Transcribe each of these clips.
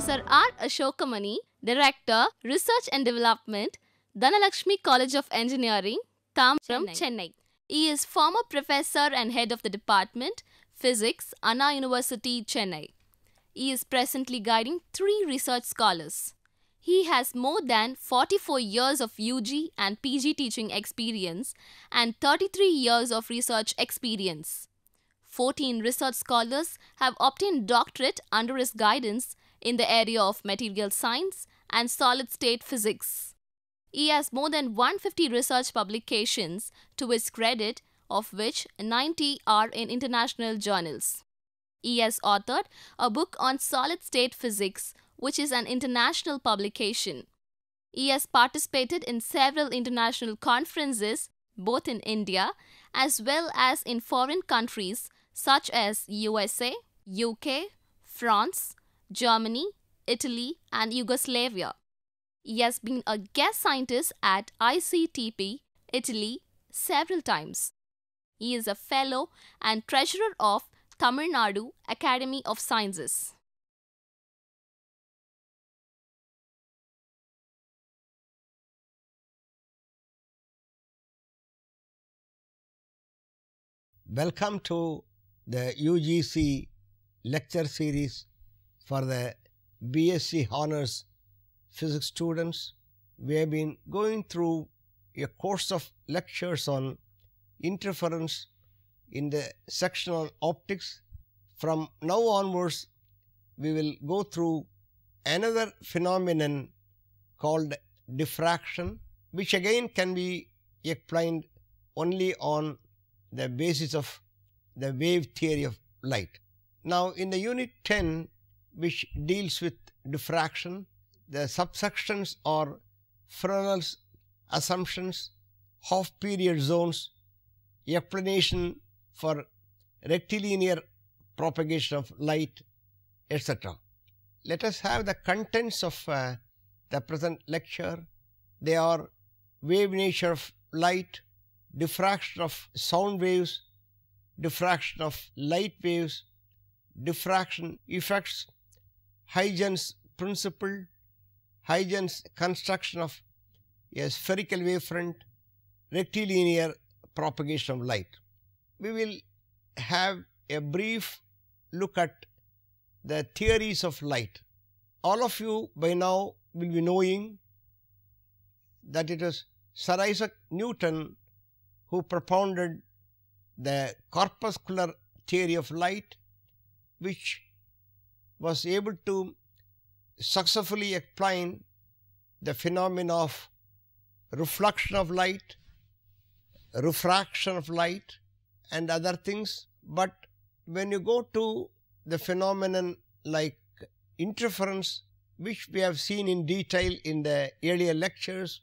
Professor R. Asokamani, Director, Research and Development, Dhanalakshmi College of Engineering, Tambaram, Chennai. He is former professor and head of the department, Physics, Anna University, Chennai. He is presently guiding 3 research scholars. He has more than 44 years of UG and PG teaching experience and 33 years of research experience. 14 research scholars have obtained doctorate under his guidance in the area of material science and solid-state physics. He has more than 150 research publications to his credit, of which 90 are in international journals. He has authored a book on solid-state physics, which is an international publication. He has participated in several international conferences, both in India as well as in foreign countries such as USA, UK, France, Germany, Italy, and Yugoslavia. He has been a guest scientist at ICTP, Italy, several times. He is a fellow and treasurer of Tamil Nadu Academy of Sciences. Welcome to the UGC lecture series for the BSc Honours Physics students. We have been going through a course of lectures on interference in the section on optics. From now onwards, we will go through another phenomenon called diffraction, which again can be explained only on the basis of the wave theory of light. Now, in the unit 10, which deals with diffraction, the subsections are Fresnel's assumptions, half-period zones, explanation for rectilinear propagation of light, etc. Let us have the contents of the present lecture. They are wave nature of light, diffraction of sound waves, diffraction of light waves, diffraction effects, Huygens principle, Huygens construction of a spherical wavefront, rectilinear propagation of light. We will have a brief look at the theories of light. All of you by now will be knowing that it is Sir Isaac Newton who propounded the corpuscular theory of light, which was able to successfully explain the phenomena of reflection of light, refraction of light, and other things. But when you go to the phenomenon like interference, which we have seen in detail in the earlier lectures,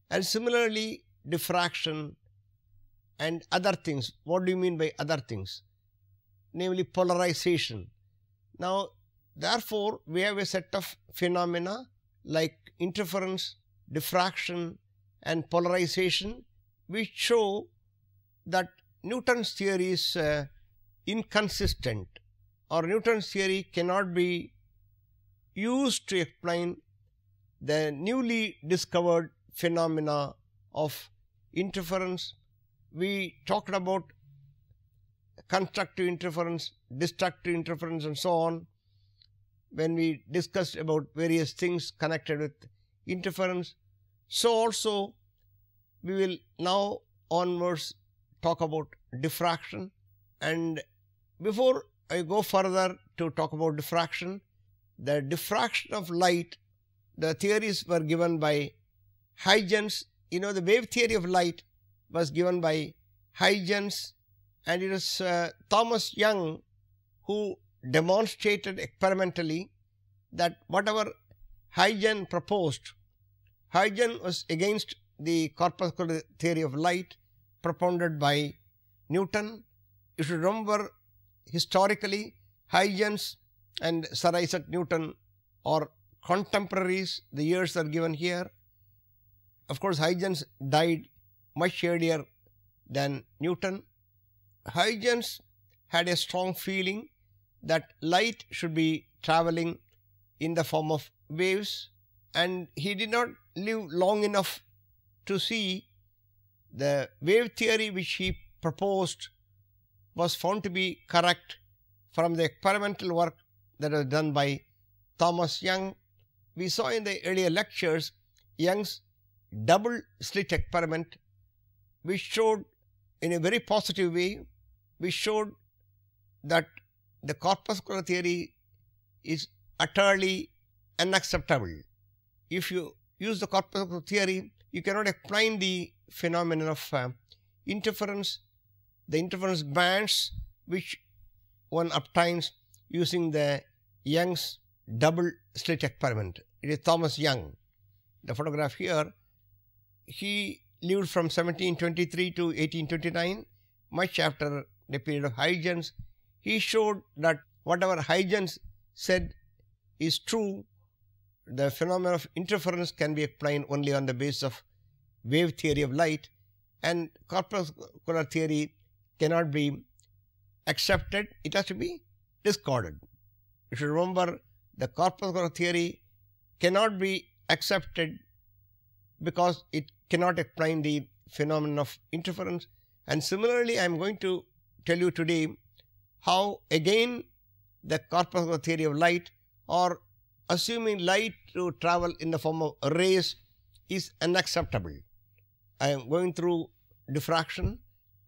and similarly diffraction and other things. What do you mean by other things? Namely polarization. Now, therefore, we have a set of phenomena like interference, diffraction, and polarization, which show that Newton's theory is inconsistent, or Newton's theory cannot be used to explain the newly discovered phenomena of interference. We talked about constructive interference, destructive interference, and so on when we discussed about various things connected with interference. So also we will now onwards talk about diffraction. And before I go further to talk about diffraction, the diffraction of light, the theories were given by Huygens. You know, the wave theory of light was given by Huygens, and it is Thomas Young who demonstrated experimentally that whatever Huygens proposed, Huygens was against the corpuscular theory of light propounded by Newton. You should remember, historically, Huygens and Sir Isaac Newton are contemporaries. The years are given here. Of course, Huygens died much earlier than Newton. Huygens had a strong feeling that light should be traveling in the form of waves, and he did not live long enough to see the wave theory which he proposed was found to be correct from the experimental work that was done by Thomas Young. We saw in the earlier lectures Young's double slit experiment, which showed in a very positive way, which showed that the corpuscular theory is utterly unacceptable. If you use the corpuscular theory, you cannot explain the phenomenon of interference, the interference bands which one obtains using the Young's double slit experiment. It is Thomas Young. The photograph here, he lived from 1723 to 1829, much after the period of Huygens. He showed that whatever Huygens said is true, the phenomenon of interference can be explained only on the basis of wave theory of light, and corpuscular theory cannot be accepted, it has to be discarded. You should remember the corpuscular theory cannot be accepted because it cannot explain the phenomenon of interference. And similarly, I am going to tell you today how again the corpuscular theory of light, or assuming light to travel in the form of rays, is unacceptable. I am going through diffraction,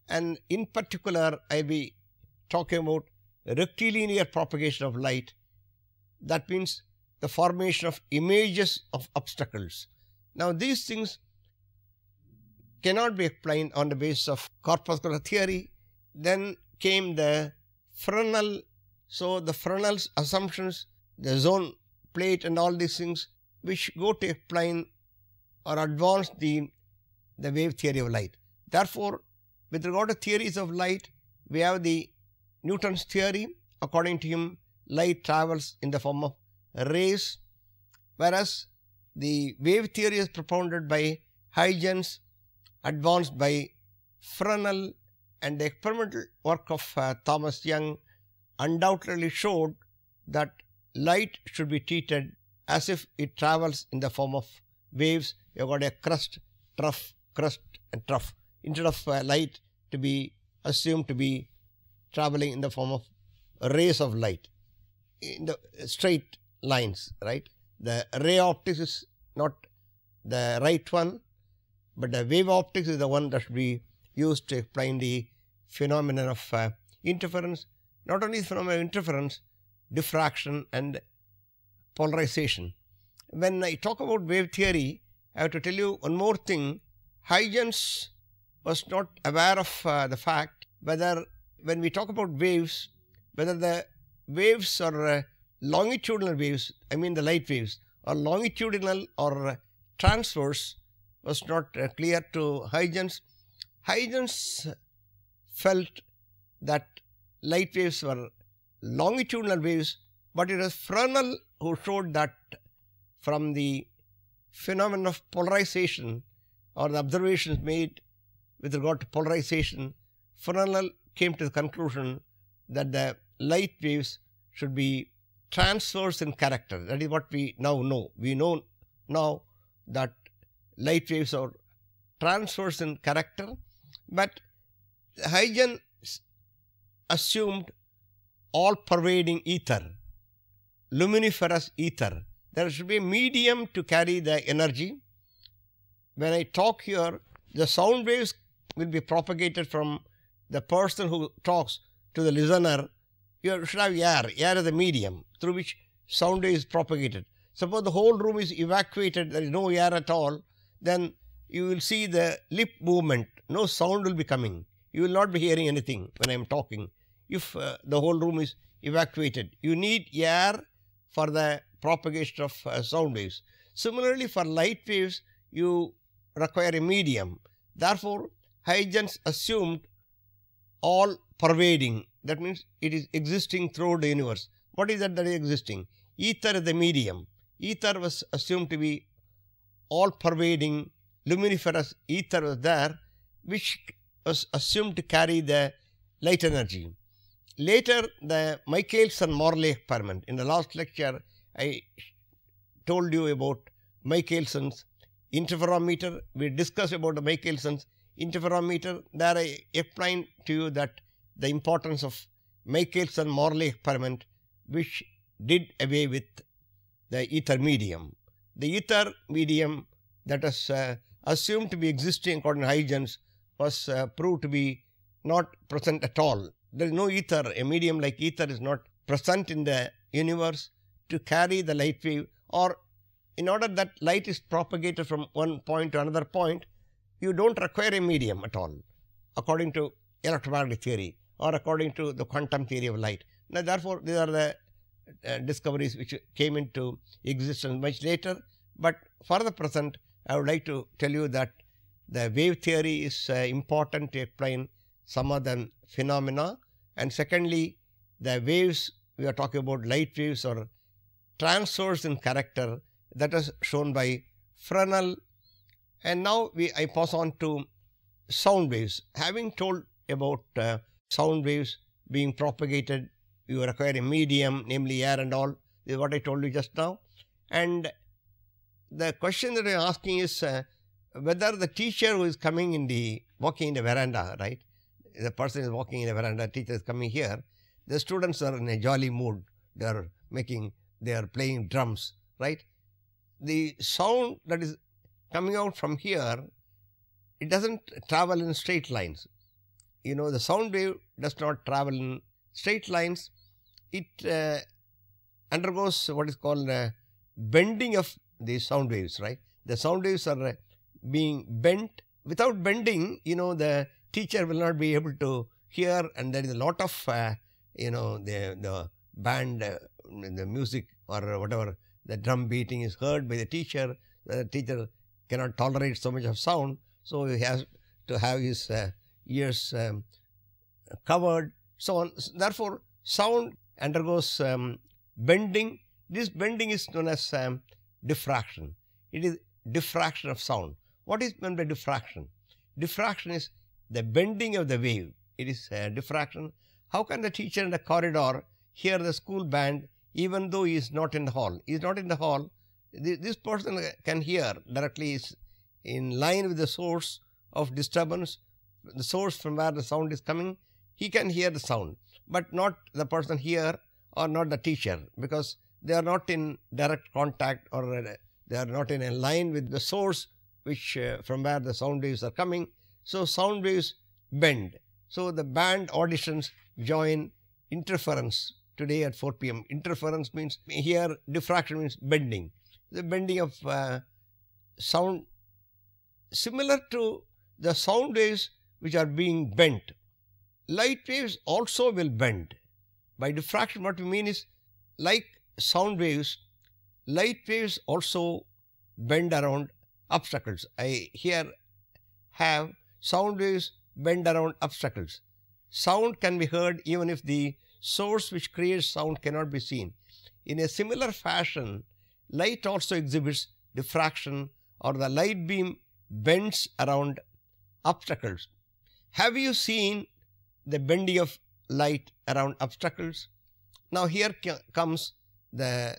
and in particular I will be talking about rectilinear propagation of light. That means the formation of images of obstacles. Now these things cannot be explained on the basis of corpuscular theory. Then came the Fresnel. So the Fresnel's assumptions, the zone plate and all these things which go to explain or advance the wave theory of light. Therefore, with regard to theories of light, we have the Newton's theory. According to him, light travels in the form of rays, whereas the wave theory is propounded by Huygens, advanced by Fresnel, and the experimental work of Thomas Young undoubtedly showed that light should be treated as if it travels in the form of waves. You have got a crust, and trough. Instead of light to be assumed to be traveling in the form of rays of light in the straight lines, right? The ray optics is not the right one, but the wave optics is the one that should be used to explain the phenomenon of interference. Not only the phenomenon of interference, diffraction and polarization. When I talk about wave theory, I have to tell you one more thing. Huygens was not aware of the fact whether, when we talk about waves, whether the waves are longitudinal waves, I mean the light waves, or longitudinal or transverse, was not clear to Huygens. Huygens felt that light waves were longitudinal waves, but it was Fresnel who showed that from the phenomenon of polarization, or the observations made with regard to polarization, Fresnel came to the conclusion that the light waves should be transverse in character. That is what we now know. We know now that light waves are transverse in character, but Huygens assumed all-pervading ether, luminiferous ether. There should be a medium to carry the energy. When I talk here, the sound waves will be propagated from the person who talks to the listener. You should have air. Air is the medium through which sound wave is propagated. Suppose the whole room is evacuated, there is no air at all, then you will see the lip movement. No sound will be coming. You will not be hearing anything when I am talking. If the whole room is evacuated, you need air for the propagation of sound waves. Similarly, for light waves, you require a medium. Therefore, Huygens assumed all pervading. That means it is existing throughout the universe. What is that is existing? Ether is the medium. Ether was assumed to be all pervading, luminiferous ether was there, which was assumed to carry the light energy. Later, the Michelson-Morley experiment. In the last lecture, I told you about Michelson's interferometer. We discussed about the Michelson's interferometer. There I explained to you that the importance of Michelson-Morley experiment, which did away with the ether medium. The ether medium that was assumed to be existing according to Huygens was proved to be not present at all. There is no ether. A medium like ether is not present in the universe to carry the light wave, or in order that light is propagated from one point to another point, you don't require a medium at all, according to electromagnetic theory or according to the quantum theory of light. Now, therefore, these are the discoveries which came into existence much later. But for the present, I would like to tell you that the wave theory is important to explain some of the phenomena. And secondly, the waves, we are talking about light waves or transverse in character, that is shown by Fresnel. And now I pass on to sound waves. Having told about sound waves being propagated, you require a medium, namely air and all. This is what I told you just now. And the question that I am asking is whether the teacher who is coming walking in the veranda, right? The person is walking in the veranda, teacher is coming here. The students are in a jolly mood. They are playing drums, right? The sound that is coming out from here, it doesn't travel in straight lines. You know, the sound wave does not travel in straight lines. It undergoes what is called bending of the sound waves, right? The sound waves are being bent. Without bending, you know, the teacher will not be able to hear, and there is a lot of, the band, the music or whatever, the drum beating is heard by the teacher. The teacher cannot tolerate so much of sound, so he has to have his ears covered, so on. Therefore, sound undergoes bending. This bending is known as diffraction. It is diffraction of sound. What is meant by diffraction? Diffraction is the bending of the wave. It is diffraction. How can the teacher in the corridor hear the school band even though he is not in the hall? He is not in the hall. This person can hear directly, is in line with the source of disturbance, the source from where the sound is coming. He can hear the sound, but not the person here or not the teacher, because they are not in direct contact, or they are not in a line with the source which from where the sound waves are coming. So sound waves bend. So the band auditions join interference today at 4 p.m. Interference means, here diffraction means bending. The bending of sound, similar to the sound waves which are being bent. Light waves also will bend. By diffraction, what we mean is, like sound waves, light waves also bend around obstacles. I here have sound waves bend around obstacles. Sound can be heard even if the source which creates sound cannot be seen. In a similar fashion, light also exhibits diffraction, or the light beam bends around obstacles. Have you seen the bending of light around obstacles? Now here comes the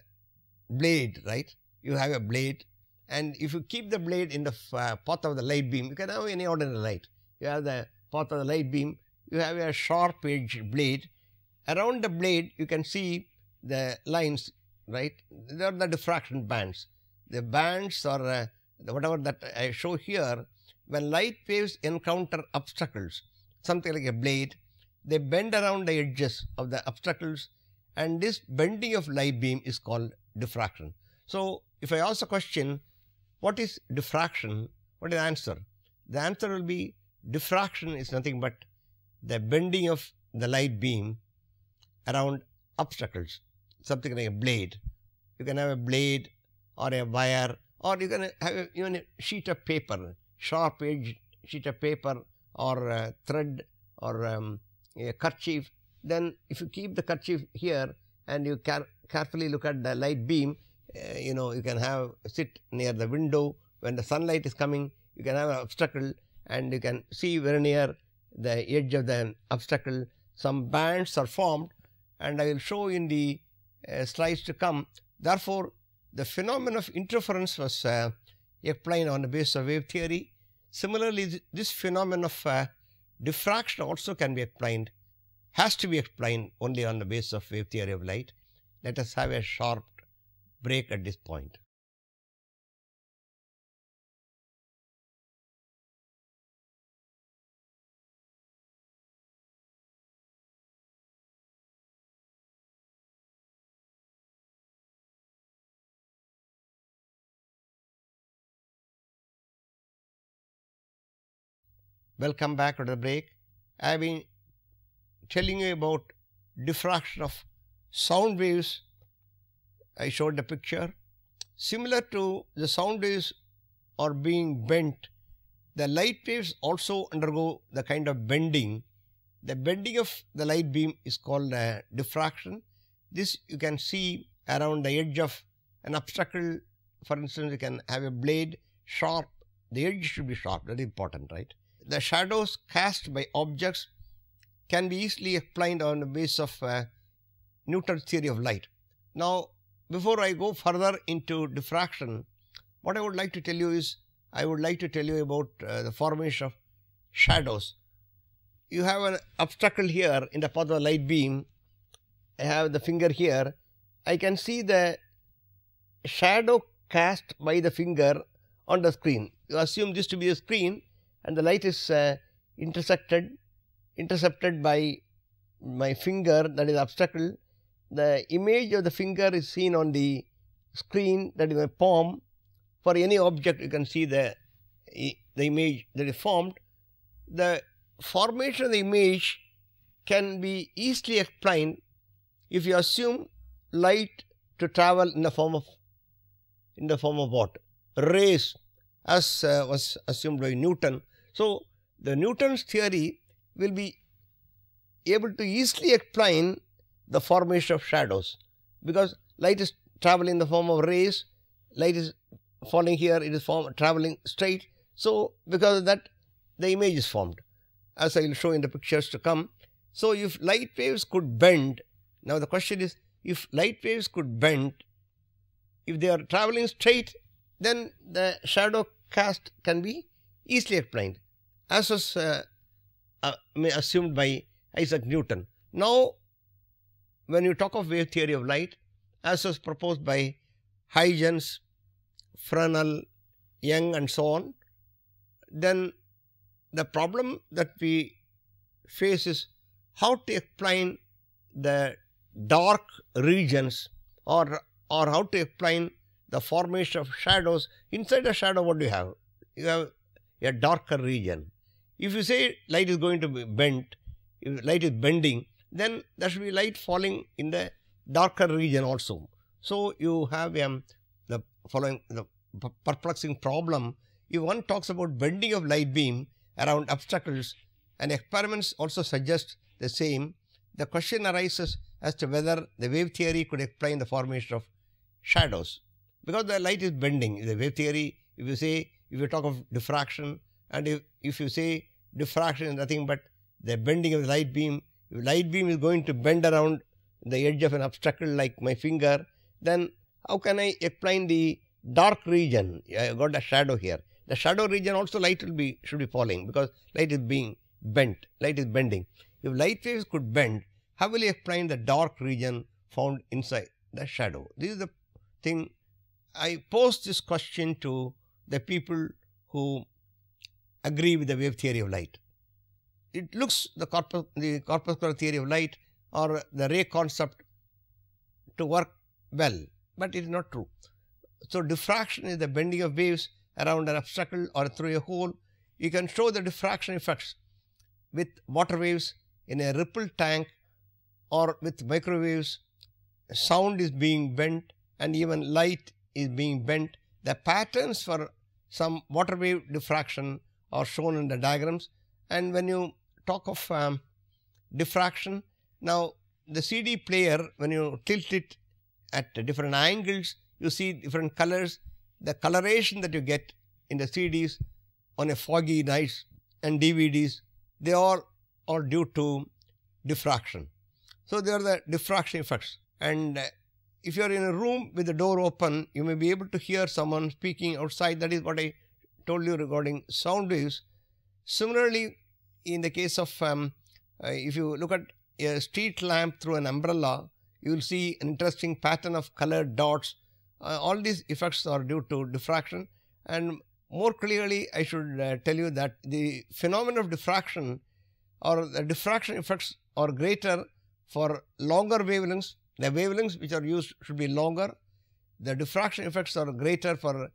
blade, right? You have a blade, and if you keep the blade in the path of the light beam, you can have any ordinary light. You have the path of the light beam, you have a sharp-edged blade. Around the blade, you can see the lines, right? They are the diffraction bands. The bands, or whatever that I show here, when light waves encounter obstacles, something like a blade, they bend around the edges of the obstacles, and this bending of light beam is called diffraction. So, if I ask a question, what is diffraction? What is the answer? The answer will be, diffraction is nothing but the bending of the light beam around obstacles, something like a blade. You can have a blade or a wire, or you can have even a sheet of paper, sharp-edged sheet of paper, or a thread, or a kerchief. Then if you keep the kerchief here and you carefully look at the light beam, you can sit near the window. When the sunlight is coming, you can have an obstacle, and you can see very near the edge of the obstacle, some bands are formed, and I will show in the slides to come Therefore, the phenomenon of interference was explained on the basis of wave theory. Similarly, this phenomenon of diffraction also can be explained, has to be explained only on the basis of wave theory of light. Let us have a sharp break at this point. Welcome back to the break. I have been telling you about diffraction of sound waves. I showed the picture. Similar to the sound waves are being bent, the light waves also undergo the kind of bending. The bending of the light beam is called diffraction. This you can see around the edge of an obstacle. For instance, you can have a blade sharp. The edge should be sharp. That is important, right? The shadows cast by objects can be easily explained on the basis of Newton's theory of light. Now, before I go further into diffraction, what I would like to tell you is, I would like to tell you about the formation of shadows. You have an obstacle here in the path of a light beam. I have the finger here. I can see the shadow cast by the finger on the screen. You assume this to be a screen, and the light is intercepted by my finger, that is the obstacle. The image of the finger is seen on the screen, that is my palm. For any object, you can see the image that is formed. The formation of the image can be easily explained if you assume light to travel in the form of what? Rays, as was assumed by Newton. So, the Newton's theory will be able to easily explain the formation of shadows, because light is traveling in the form of rays, light is falling here, it is traveling straight. So, because of that, the image is formed, as I will show in the pictures to come. So, if light waves could bend, now the question is, if light waves could bend, if they are traveling straight, then the shadow cast can be easily explained, as was assumed by Isaac Newton. Now, when you talk of wave theory of light, as was proposed by Huygens, Fresnel, Young, and so on, then the problem that we face is how to explain the dark regions, or how to explain the formation of shadows. Inside the shadow, what do you have? You have a darker region. If you say light is going to be bent, if light is bending, then there should be light falling in the darker region also. So you have the following perplexing problem. If one talks about bending of light beam around obstacles, and experiments also suggest the same, the question arises as to whether the wave theory could explain the formation of shadows. Because the light is bending, the wave theory, if you talk of diffraction, and if you say diffraction is nothing but the bending of the light beam, if light beam is going to bend around the edge of an obstacle like my finger, then how can I explain the dark region? I got a shadow here. The shadow region also light should be falling, because light is being bent, light is bending. If light waves could bend, how will you explain the dark region found inside the shadow? This is the thing. I pose this question to the people who agree with the wave theory of light. It looks the corpuscular theory of light or the ray concept to work well, but it is not true. So, diffraction is the bending of waves around an obstacle or through a hole. You can show the diffraction effects with water waves in a ripple tank, or with microwaves. Sound is being bent, and even light is being bent. The patterns for some water wave diffraction are shown in the diagrams. And when you talk of diffraction, now the CD player, when you tilt it at different angles, you see different colors. The coloration that you get in the CDs on a foggy nights and DVDs, they all are due to diffraction. So they are the diffraction effects. And if you are in a room with the door open, you may be able to hear someone speaking outside. That is what I told you regarding sound waves. Similarly, in the case of if you look at a street lamp through an umbrella, you will see an interesting pattern of colored dots. All these effects are due to diffraction. And more clearly, I should tell you that the phenomenon of diffraction or the diffraction effects are greater for longer wavelengths. The wavelengths which are used should be longer. The diffraction effects are greater for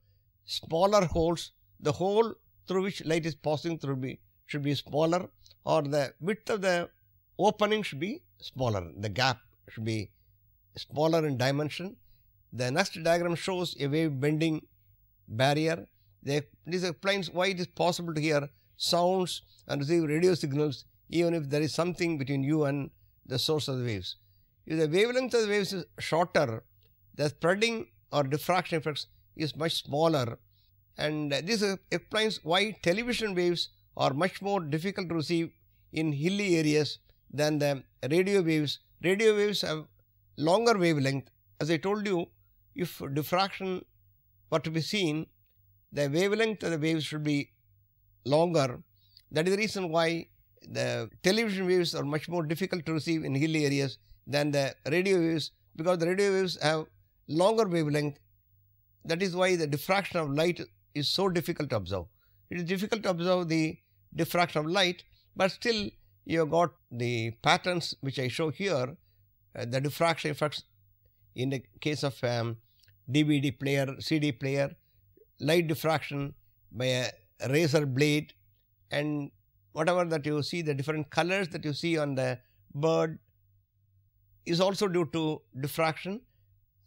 smaller holes. The hole through which light is passing through should be smaller, or the width of the opening should be smaller. The gap should be smaller in dimension. The next diagram shows a wave bending barrier. This explains why it is possible to hear sounds and receive radio signals even if there is something between you and the source of the waves. If the wavelength of the waves is shorter, the spreading or diffraction effects is much smaller, and this explains why television waves are much more difficult to receive in hilly areas than the radio waves. Radio waves have longer wavelength. As I told you, if diffraction were to be seen, the wavelength of the waves should be longer. That is the reason why the television waves are much more difficult to receive in hilly areas than the radio waves, because the radio waves have longer wavelength. That is why the diffraction of light is so difficult to observe. It is difficult to observe the diffraction of light, but still you have got the patterns which I show here, the diffraction effects in the case of DVD player, CD player, light diffraction by a razor blade, and whatever that you see, the different colors that you see on the bird is also due to diffraction.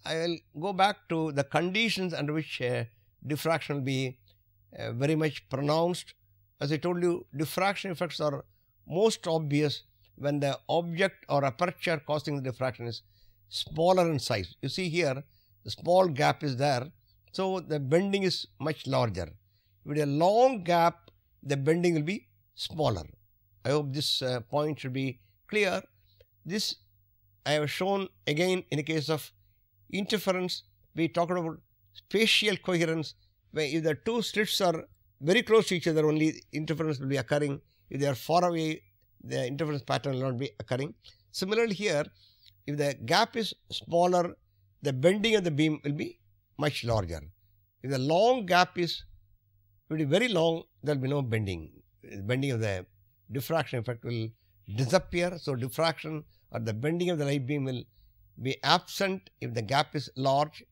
I will go back to the conditions under which diffraction will be very much pronounced. As I told you, diffraction effects are most obvious when the object or aperture causing the diffraction is smaller in size. You see here, the small gap is there, so the bending is much larger. With a long gap, the bending will be smaller. I hope this point should be clear. This I have shown again in the case of interference. We talked about spatial coherence, where if the two slits are very close to each other, only interference will be occurring. If they are far away, the interference pattern will not be occurring. Similarly here, if the gap is smaller, the bending of the beam will be much larger. If the long gap is very long, there will be no bending. The bending of the diffraction effect will disappear. So diffraction or the bending of the light beam will be absent if the gap is large.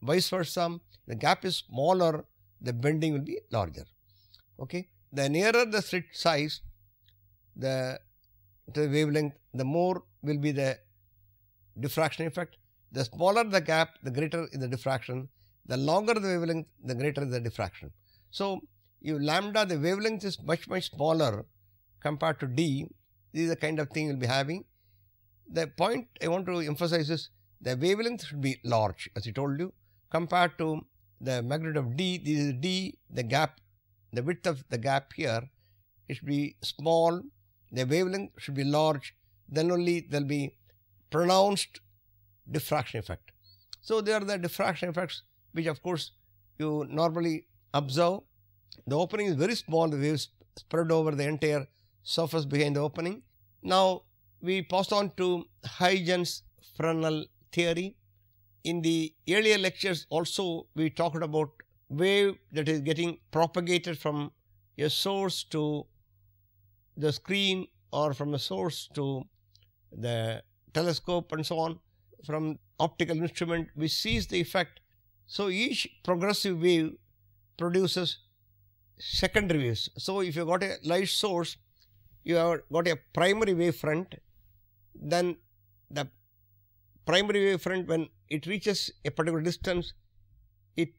Vice versa, the gap is smaller, the bending will be larger. Okay. The nearer the slit size, the wavelength, the more will be the diffraction effect. The smaller the gap, the greater is the diffraction. The longer the wavelength, the greater is the diffraction. So, if lambda, the wavelength is much smaller compared to d, this is the kind of thing you will be having. The point I want to emphasize is the wavelength should be large, as I told you, compared to the magnitude of d. This is d, the gap, the width of the gap here, it should be small, the wavelength should be large, then only there will be pronounced diffraction effect. So, there are the diffraction effects which of course you normally observe. The opening is very small, the waves spread over the entire surface behind the opening. Now, we pass on to Huygens-Fresnel Theory. In the earlier lectures also we talked about wave that is getting propagated from a source to the screen or from a source to the telescope and so on, from optical instrument which sees the effect. So, each progressive wave produces secondary waves. So, if you got a light source, you have got a primary wavefront, then the primary wavefront, when it reaches a particular distance, it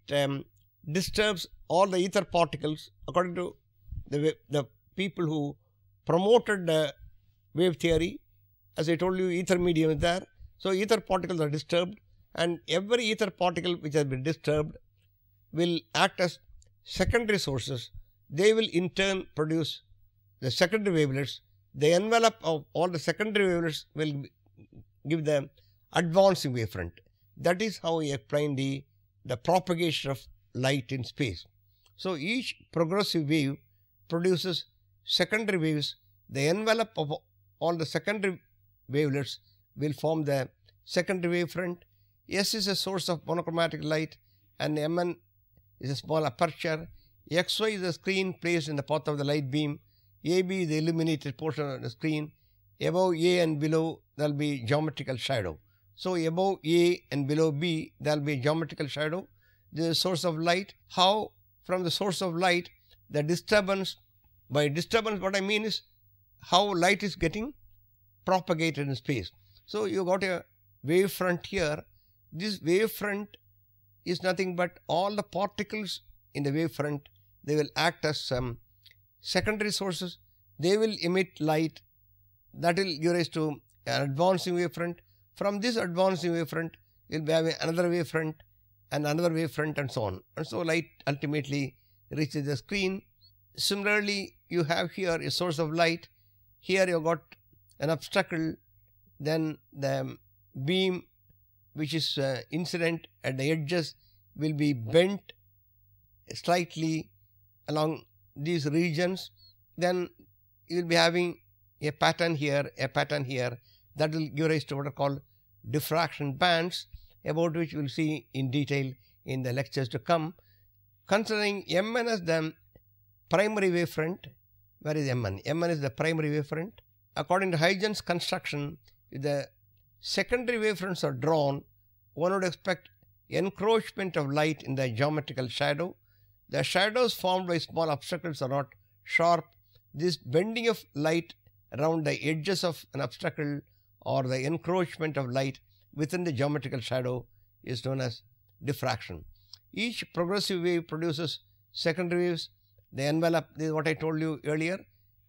disturbs all the ether particles. According to the people who promoted the wave theory, as I told you, ether medium is there. So, ether particles are disturbed, and every ether particle which has been disturbed will act as secondary sources. They will in turn produce the secondary wavelets. The envelope of all the secondary wavelets will give the advancing wavefront. That is how we explain the propagation of light in space. So each progressive wave produces secondary waves. The envelope of all the secondary wavelets will form the secondary wavefront. S is a source of monochromatic light and Mn is a small aperture. Xy is a screen placed in the path of the light beam. AB is the illuminated portion of the screen. Above A and below there will be geometrical shadow. So above A and below B there will be geometrical shadow. This is a source of light. How from the source of light the disturbance, by disturbance what I mean is how light is getting propagated in space. So you got a wavefront here. This wavefront is nothing but all the particles in the wavefront, they will act as some secondary sources. They will emit light. That will give rise to an advancing wavefront. From this advancing wavefront, you will have another wavefront and another wavefront and so on. And so light ultimately reaches the screen. Similarly, you have here a source of light. Here you got an obstacle. Then the beam which is incident at the edges will be bent slightly along these regions. Then you will be having a pattern here, a pattern here. That will give rise to what are called diffraction bands, about which we will see in detail in the lectures to come. Considering Mn as the primary wavefront, where is Mn? Mn is the primary wavefront. According to Huygens construction, if the secondary wavefronts are drawn, one would expect encroachment of light in the geometrical shadow. The shadows formed by small obstacles are not sharp. This bending of light around the edges of an obstacle or the encroachment of light within the geometrical shadow is known as diffraction. Each progressive wave produces secondary waves. The envelope, this is what I told you earlier.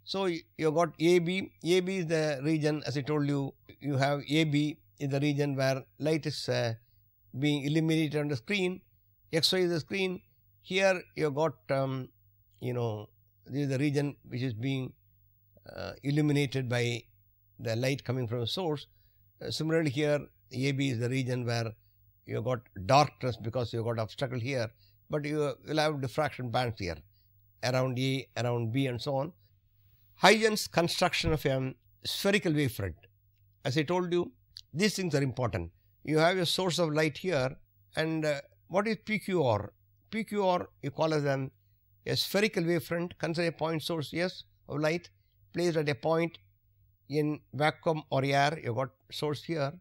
So you got AB. AB is the region, as I told you, you have AB is the region where light is being illuminated on the screen. XY is the screen. Here you got, this is the region which is being illuminated by the light coming from the source. Similarly here, AB is the region where you got darkness because you got obstacle here, but you will have diffraction bands here around A, around B and so on. Huygens construction of a spherical wavefront. As I told you, these things are important. You have a source of light here, and what is PQR? PQR you call as a spherical wavefront. Consider a point source S of light placed at a point in vacuum or air. You got source here.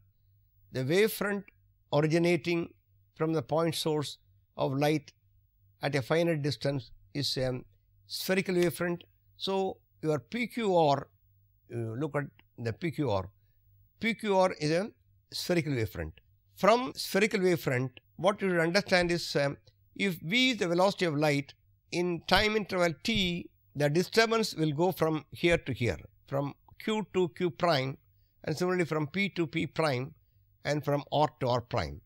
The wavefront originating from the point source of light at a finite distance is a spherical wavefront. So your PQR, look at the PQR. PQR is a spherical wavefront. From spherical wavefront, what you should understand is if V is the velocity of light, in time interval t, the disturbance will go from here to here, from Q to Q prime, and similarly from P to P prime, and from R to R prime.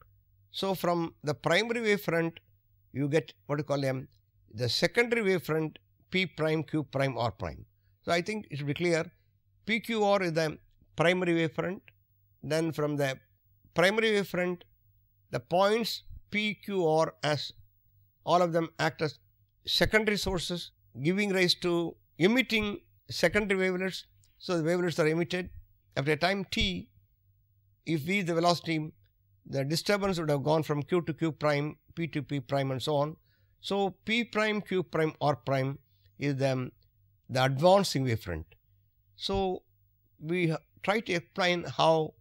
So from the primary wavefront, you get what you call the secondary wavefront P prime, Q prime, R prime. So I think it should be clear. PQR is the primary wavefront. Then from the primary wavefront, the points PQR, as all of them act as secondary sources, giving rise to emitting secondary wavelets. So the wavelets are emitted after a time t. If V is the velocity, the disturbance would have gone from Q to Q prime, P to P prime and so on. So P prime, Q prime, R prime is the advancing wavefront. So we try to explain how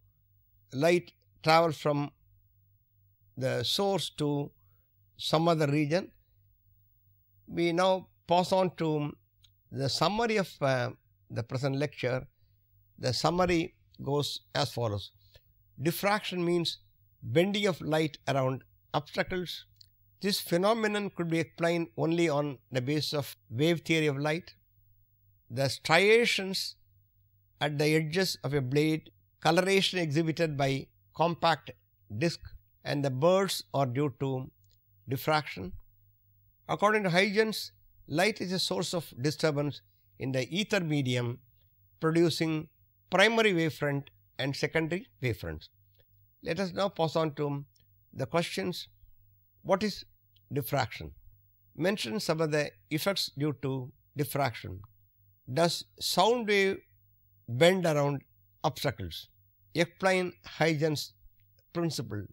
light travels from the source to some other region. We now pass on to the summary of the present lecture. The summary goes as follows. Diffraction means bending of light around obstacles. This phenomenon could be explained only on the basis of wave theory of light. The striations at the edges of a blade, coloration exhibited by compact disc, and the bursts are due to diffraction. According to Huygens, light is a source of disturbance in the ether medium, producing primary wavefront and secondary wavefronts. Let us now pass on to the questions. What is diffraction? Mention some of the effects due to diffraction. Does sound wave bend around obstacles? Explain Huygens' principle.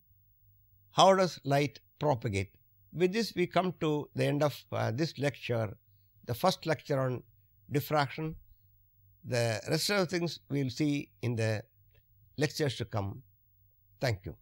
How does light propagate? With this, we come to the end of this lecture, the first lecture on diffraction. The rest of the things we will see in the lectures to come. Thank you.